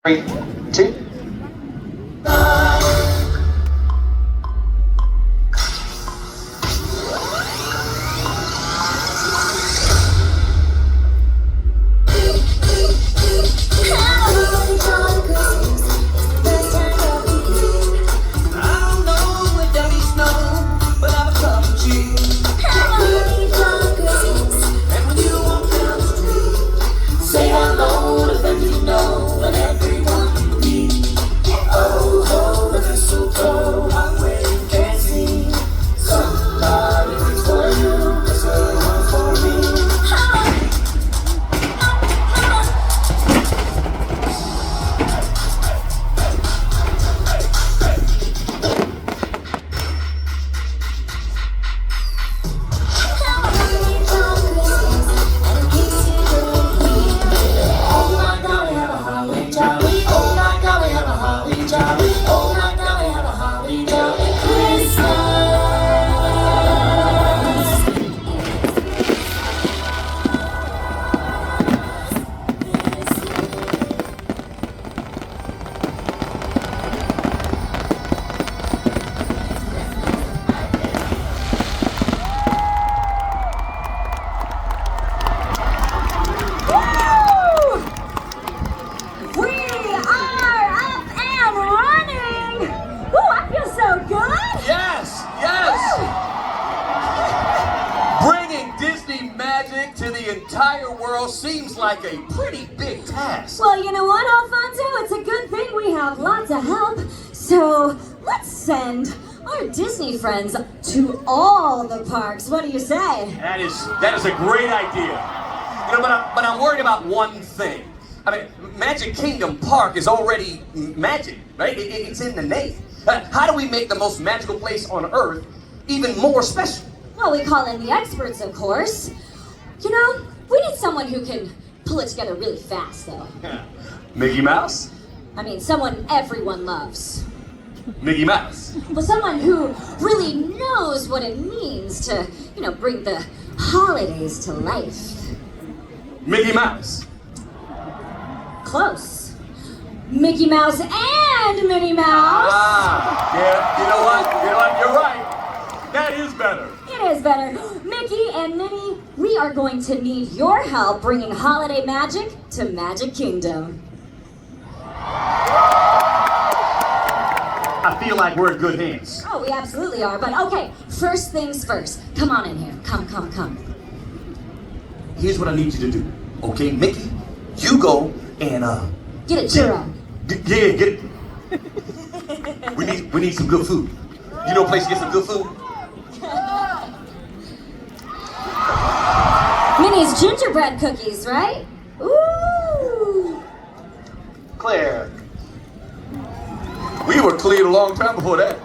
3, 2. To the entire world seems like a pretty big task. Well, you know what, Alfonso? It's a good thing we have lots of help. So let's send our Disney friends to all the parks. What do you say? That is a great idea. You know, but I'm worried about one thing. I mean, Magic Kingdom Park is already magic, right? It's in the name. How do we make the most magical place on Earth even more special? Well, we call in the experts, of course. You know, we need someone who can pull it together really fast, though. Mickey Mouse? I mean, someone everyone loves. Mickey Mouse? Well, someone who really knows what it means to, you know, bring the holidays to life. Mickey Mouse? Close. Mickey Mouse and Minnie Mouse. Yeah, you know what? You're right. That is better. It is better. Mickey and Minnie, we are going to need your help bringing holiday magic to Magic Kingdom. I feel like we're in good hands. Oh, we absolutely are. But okay, first things first. Come on in here. Come. Here's what I need you to do. Okay, Mickey, you go and get a churro. Yeah, get it. We need some good food. You know a place to get some good food? Minnie's gingerbread cookies, right? Ooh! Claire. We were cleared a long time before that.